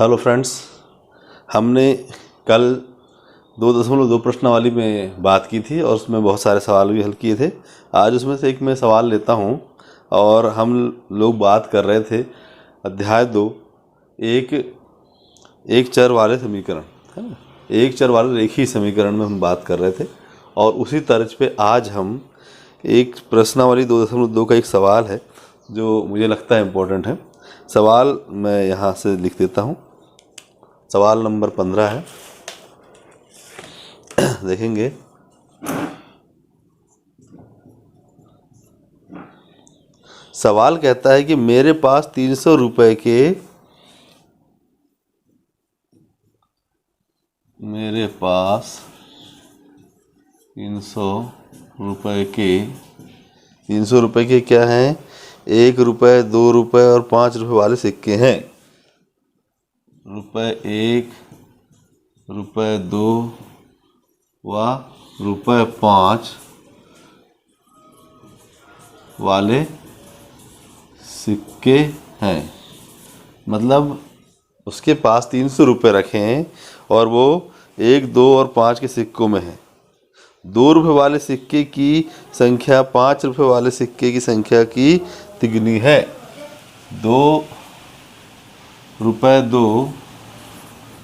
Hello friends, हमने कल 2.2 प्रश्नावली में बात की थी और उसमें बहुत सारे सवाल भी हल किए थे। आज उसमें से एक मैं सवाल लेता हूं और हम लोग बात कर रहे थे अध्याय 2 एक चर वाले समीकरण, है ना। एक चर वाले रेखीय समीकरण में हम बात कर रहे थे और उसी तर्ज पे आज हम एक प्रश्नावली 2.2 का एक सवाल है जो मुझे लगता है इम्पोर्टेंट है। सवाल मैं यहाँ से लिख देता हूँ। सवाल नंबर 15 है, देखेंगे। सवाल कहता है कि मेरे पास 300 रुपए के 300 रुपए के क्या हैं, 1 रुपए, 2 रुपए और 5 रुपए वाले सिक्के हैं। रुपए 1, रुपए 2 व रुपए 5 वाले सिक्के हैं। मतलब उसके पास 300 रुपये रखे हैं और वो 1, 2 और 5 के सिक्कों में है। 2 रुपये वाले सिक्के की संख्या 5 रुपये वाले सिक्के की संख्या की तिगुनी है। 2 रुपये 2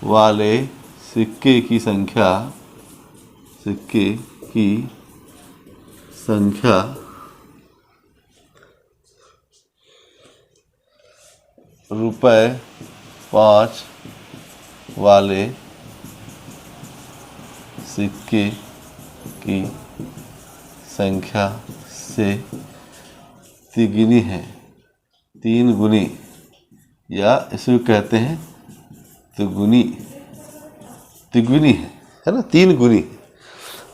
वाले सिक्के की संख्या रुपये 5 वाले सिक्के की संख्या से तिगुनी है, 3 गुनी, या इसे कहते हैं तिगुनी है ना, 3 गुनी।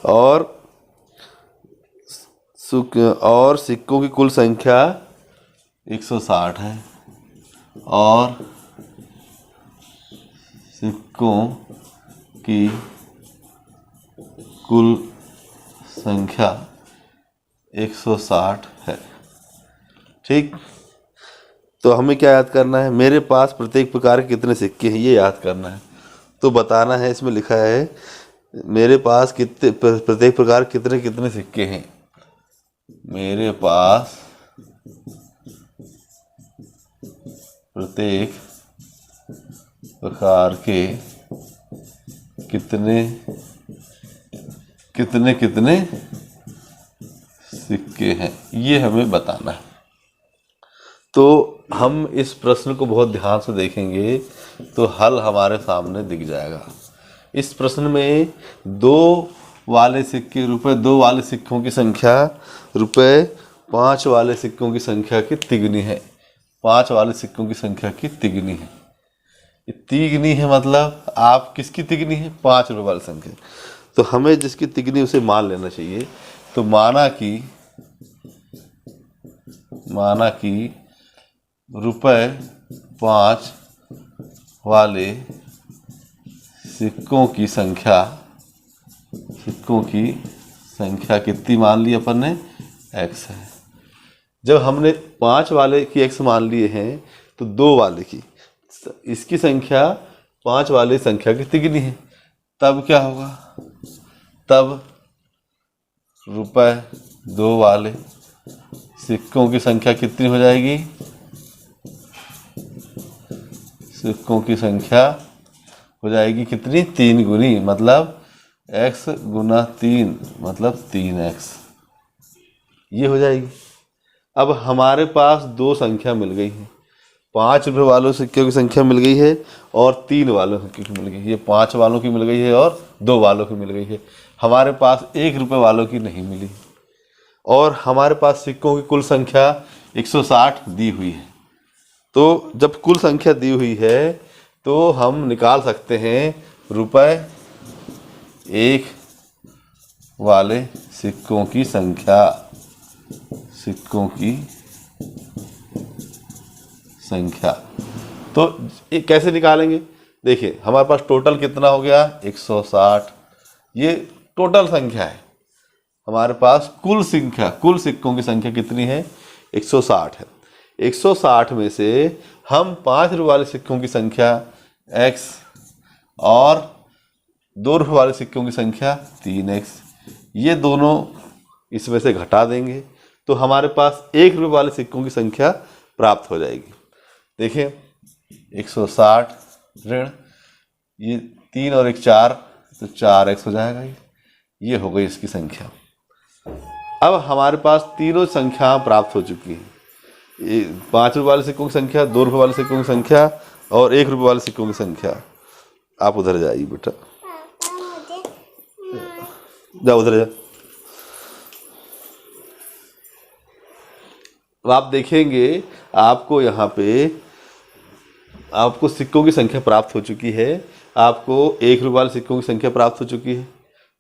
और सिक्कों की कुल संख्या 160 है और सिक्कों की कुल संख्या 160 है। ठीक, तो हमें क्या याद करना है? मेरे पास प्रत्येक प्रकार के कितने सिक्के हैं, ये याद करना है। तो बताना है, इसमें लिखा है मेरे पास कितने प्रत्येक प्रकार कितने कितने सिक्के हैं। मेरे पास प्रत्येक प्रकार के कितने कितने सिक्के हैं, ये हमें बताना है। तो हम इस प्रश्न को बहुत ध्यान से देखेंगे तो हल हमारे सामने दिख जाएगा। इस प्रश्न में 2 वाले सिक्के, रुपए 2 वाले सिक्कों की संख्या रुपए 5 वाले सिक्कों की संख्या की तिगुनी है। 5 वाले सिक्कों की संख्या की तिगुनी है। ये तिगुनी है मतलब आप किसकी तिगुनी है? 5 रुपये वाली संख्या। तो हमें जिसकी तिगुनी उसे मान लेना चाहिए। तो माना कि रुपए 5 वाले सिक्कों की संख्या कितनी मान ली अपन ने? x है। जब हमने 5 वाले की x मान लिए हैं तो 2 वाले की, इसकी संख्या 5 वाले संख्या की तिगुनी है। तब क्या होगा? तब रुपए 2 वाले सिक्कों की संख्या कितनी हो जाएगी? सिक्कों की संख्या हो जाएगी कितनी? 3 गुनी, मतलब x गुना 3 मतलब 3x, ये हो जाएगी। अब हमारे पास 2 संख्या मिल गई है। 5 रुपये वालों सिक्कों की संख्या मिल गई है और 3 वालों की मिल गई है। ये 5 वालों की मिल गई है और 2 वालों की मिल गई है। हमारे पास 1 रुपये वालों की नहीं मिली और हमारे पास सिक्कों की कुल संख्या 160 दी हुई है। तो जब कुल संख्या दी हुई है तो हम निकाल सकते हैं रुपए 1 वाले सिक्कों की संख्या। तो ये कैसे निकालेंगे? देखिए, हमारे पास टोटल कितना हो गया? 160। ये टोटल संख्या है। हमारे पास कुल सिक्कों की संख्या कितनी है? 160 है। 160 में से हम 5 रुपये वाले सिक्कों की संख्या एक्स और 2 रुपये वाले सिक्कों की संख्या 3x, ये दोनों इसमें से घटा देंगे तो हमारे पास 1 रुपये वाले सिक्कों की संख्या प्राप्त हो जाएगी। देखिए 160 ऋण ये 3 और 1 4 तो 4x हो जाएगा। ये हो गई इसकी संख्या। अब हमारे पास तीनों संख्या प्राप्त हो चुकी हैं। 5 रुपये वाले सिक्कों की संख्या, 2 रुपये वाले सिक्कों की संख्या और 1 रुपये वाले सिक्कों की संख्या। आप उधर जाइए बेटा, जाओ उधर जा। अब आप देखेंगे आपको यहाँ पे आपको सिक्कों की संख्या प्राप्त हो चुकी है। आपको 1 रुपये वाले सिक्कों की संख्या प्राप्त हो चुकी है,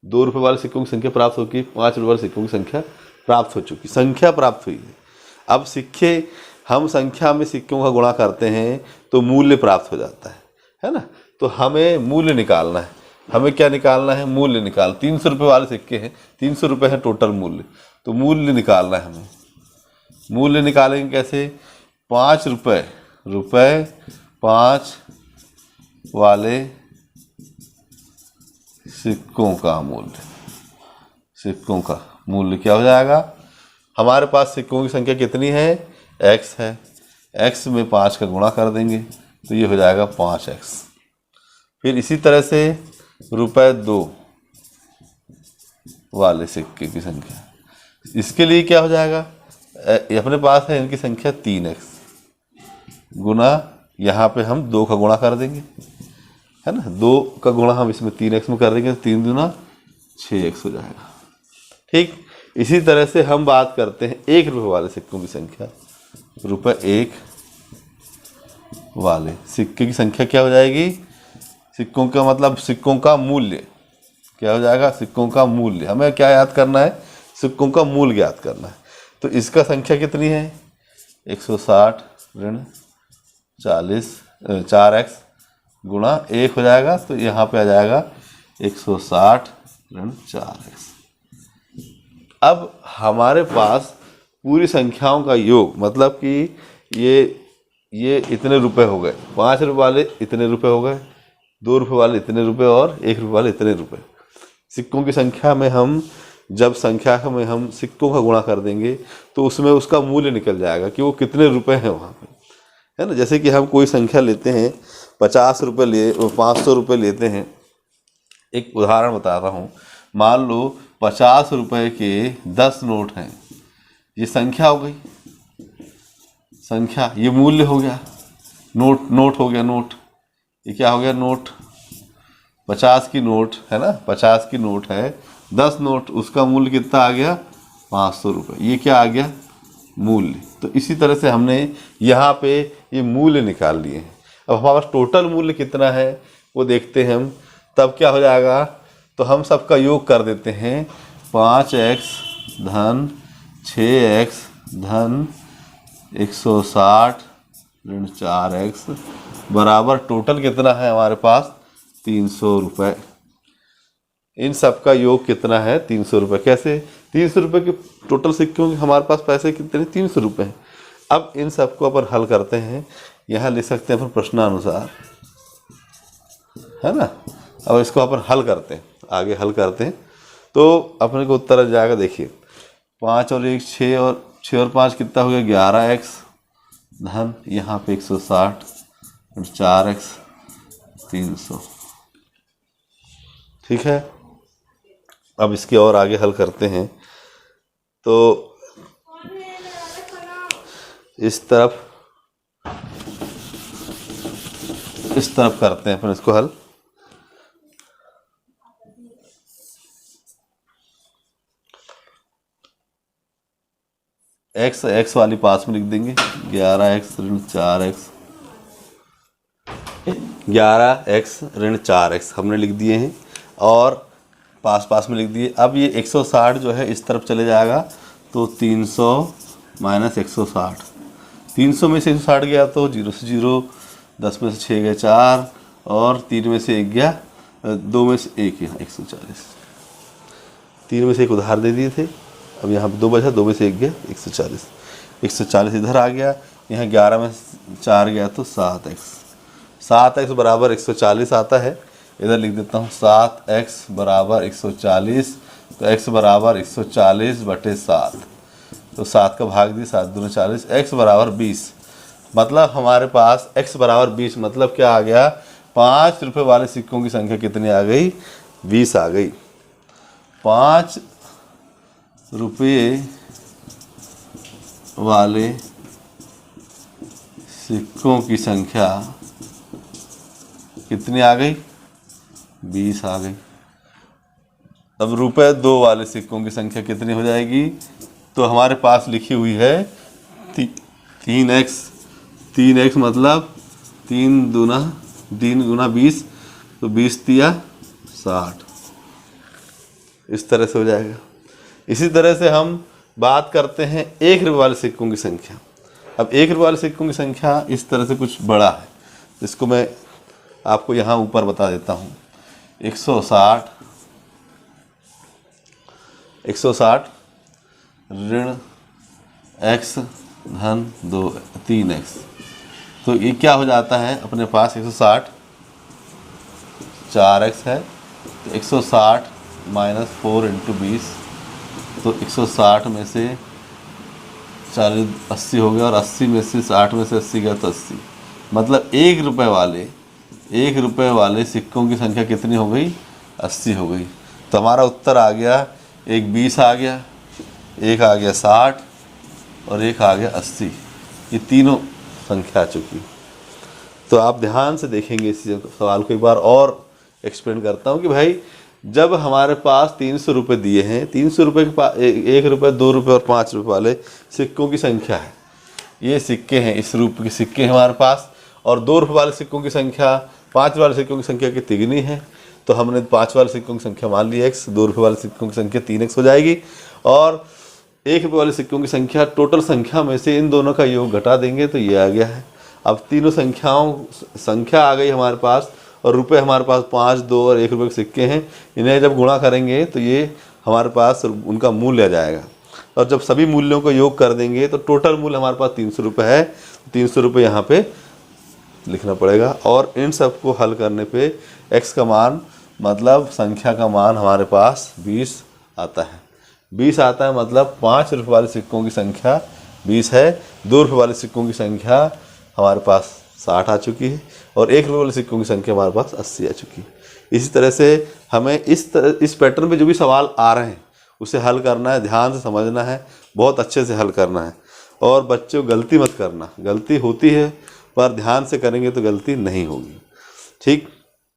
2 रुपये वाले सिक्कों की संख्या प्राप्त हो चुकी है, 5 रुपये वाले सिक्कों की संख्या प्राप्त हो चुकी, संख्या प्राप्त हुई है। अब सिक्के हम संख्या में सिक्कों का गुणा करते हैं तो मूल्य प्राप्त हो जाता है ना। तो हमें मूल्य निकालना है। हमें क्या निकालना है? मूल्य निकाल। 300 रुपये वाले सिक्के हैं, 300 रुपये है टोटल मूल्य, तो मूल्य निकालना है हमें। मूल्य निकालेंगे कैसे? 5 रुपये 5 वाले सिक्कों का मूल्य, सिक्कों का मूल्य क्या हो जाएगा? हमारे पास सिक्कों की संख्या कितनी है? x है। x में 5 का गुणा कर देंगे तो ये हो जाएगा 5x। फिर इसी तरह से ₹2 वाले सिक्के की संख्या, इसके लिए क्या हो जाएगा? अपने पास है इनकी संख्या 3x गुना, यहाँ पे हम 2 का गुणा कर देंगे, है ना। 2 का गुणा हम इसमें 3x में कर देंगे तो 3 दूना 6x हो जाएगा। ठीक इसी तरह से हम बात करते हैं 1 रुपये वाले सिक्कों की संख्या। ₹1 वाले सिक्के की संख्या क्या हो जाएगी? सिक्कों का मतलब सिक्कों का मूल्य क्या हो जाएगा? सिक्कों का मूल्य। हमें क्या याद करना है? सिक्कों का मूल्य याद करना है। तो इसका संख्या कितनी है? 160 ऋण 4x गुणा 1 हो जाएगा, तो यहाँ पे आ जाएगा 160 ऋण 4x। अब हमारे पास पूरी संख्याओं का योग, मतलब कि ये इतने रुपए हो गए, 5 रुपये वाले इतने रुपए हो गए, 2 रुपये वाले इतने रुपए और 1 रुपये वाले इतने रुपए। सिक्कों की संख्या में हम जब संख्या में हम सिक्कों का गुणा कर देंगे तो उसमें उसका मूल्य निकल जाएगा कि वो कितने रुपए हैं वहाँ पे, है ना। जैसे कि हम कोई संख्या लेते हैं, 50 रुपये ले 500 रुपये लेते हैं। एक उदाहरण बता रहा हूँ। मान लो 50 रुपये के 10 नोट हैं, ये संख्या हो गई, संख्या, ये मूल्य हो गया, नोट हो गया, नोट, ये क्या हो गया? नोट। 50 की नोट है ना, 50 की नोट है, 10 नोट, उसका मूल्य कितना आ गया? 500 रुपये। ये क्या आ गया? मूल्य। तो इसी तरह से हमने यहाँ पे ये मूल्य निकाल लिए हैं। अब हमारे पास टोटल मूल्य कितना है वो देखते हैं हम। तब क्या हो जाएगा? तो हम सबका योग कर देते हैं। 5x धन 6x धन 160 ऋण 4x बराबर टोटल कितना है हमारे पास? 300 रुपये। इन सब का योग कितना है? 300 रुपये। कैसे? 300 रुपये के टोटल सिक्कों के हमारे पास पैसे कितने? 300 रुपये हैं। अब इन सब को अपन हल करते हैं। यहाँ लिख सकते हैं अपन प्रश्नानुसार, है ना। अब इसको अपन हल करते हैं, आगे हल करते हैं तो अपने को उत्तर आ जाएगा। देखिए 5 और 1 6 और 6 और 5 कितना हो गया? 11x धन यहाँ पे 160 और 4x 300। ठीक है। अब इसके और आगे हल करते हैं तो इस तरफ करते हैं अपन इसको हल। x वाली पास में लिख देंगे, 11x ऋण 4x, 11x ऋण 4x हमने लिख दिए हैं और पास में लिख दिए। अब ये 160 जो है इस तरफ चले जाएगा तो 300 माइनस 160, 300 में से 160 गया तो 0 से 0, 10 में से 6 गया 4 और 3 में से 1 गया, 2 में से 1 यहाँ 140, 3 में से 1 उधार दे दिए थे। अब यहाँ पे 2 बचा, 2 में से 1 गया 140 इधर आ गया। यहाँ 11 में 4 गया तो 7x, 7x बराबर 140 आता है, इधर लिख देता हूँ 7x बराबर 140, तो x बराबर 140/7, तो 7 का भाग दी, 7 दूनी 40, x बराबर 20, मतलब हमारे पास x बराबर 20 मतलब क्या आ गया, 5 रुपये वाले सिक्कों की संख्या कितनी आ गई, 20 आ गई। 5 रुपये वाले सिक्कों की संख्या कितनी आ गई, 20 आ गई। अब रुपए 2 वाले सिक्कों की संख्या कितनी हो जाएगी, तो हमारे पास लिखी हुई है 3x मतलब 3 गुना 20, तो 20 तिया 60, इस तरह से हो जाएगा। इसी तरह से हम बात करते हैं 1 रुपये वाले सिक्कों की संख्या। अब 1 रुपये वाले सिक्कों की संख्या इस तरह से कुछ बड़ा है, इसको मैं आपको यहाँ ऊपर बता देता हूँ। 160 ऋण x धन 3x, तो ये क्या हो जाता है अपने पास, 160 4x है, तो 160 माइनस 4 इंटू 20, तो 160 में से 40 80 हो गया, और 80 में से 60 में से 80 गया तो 80, मतलब 1 रुपये वाले सिक्कों की संख्या कितनी हो गई, 80 हो गई। तो हमारा उत्तर आ गया, एक 20 आ गया, एक आ गया 60 और एक आ गया 80, ये तीनों संख्या आ चुकी। तो आप ध्यान से देखेंगे इस सवाल को, एक बार और एक्सप्लेन करता हूँ कि भाई जब हमारे पास 300 रुपये दिए हैं, 300 रुपये के पास 1 रुपये 2 रुपये और 5 रुपये वाले सिक्कों की संख्या है, ये सिक्के हैं, इस रूप के सिक्के हैं हमारे पास, और 2 रुपये वाले सिक्कों की संख्या 5 वाले सिक्कों की संख्या की तिगुनी है, तो हमने 5 वाले सिक्कों की संख्या मान ली x, 2 रुपये वाले सिक्कों की संख्या 3x हो जाएगी, और 1 रुपये वाले सिक्कों की संख्या टोटल संख्या में से इन दोनों का योग घटा देंगे तो ये आ गया है। अब तीनों संख्या आ गई हमारे पास, और रुपए हमारे पास 5, 2 और 1 रुपये के सिक्के हैं, इन्हें जब गुणा करेंगे तो ये हमारे पास उनका मूल्य आ जाएगा, और जब सभी मूल्यों को योग कर देंगे तो टोटल मूल्य हमारे पास 300 रुपये है, 300 रुपये यहाँ पे लिखना पड़ेगा। और इन सब को हल करने पे x का मान मतलब संख्या का मान हमारे पास 20 आता है। 20 आता है मतलब 5 रुपये वाले सिक्कों की संख्या 20 है, 2 रुपये वाले सिक्कों की संख्या हमारे पास 60 आ चुकी है, और 1 रुपये वाले सिक्कों की संख्या हमारे पास 80 आ चुकी है। इसी तरह से हमें इस पैटर्न पे जो भी सवाल आ रहे हैं उसे हल करना है, ध्यान से समझना है, बहुत अच्छे से हल करना है, और बच्चों गलती मत करना, गलती होती है पर ध्यान से करेंगे तो गलती नहीं होगी। ठीक।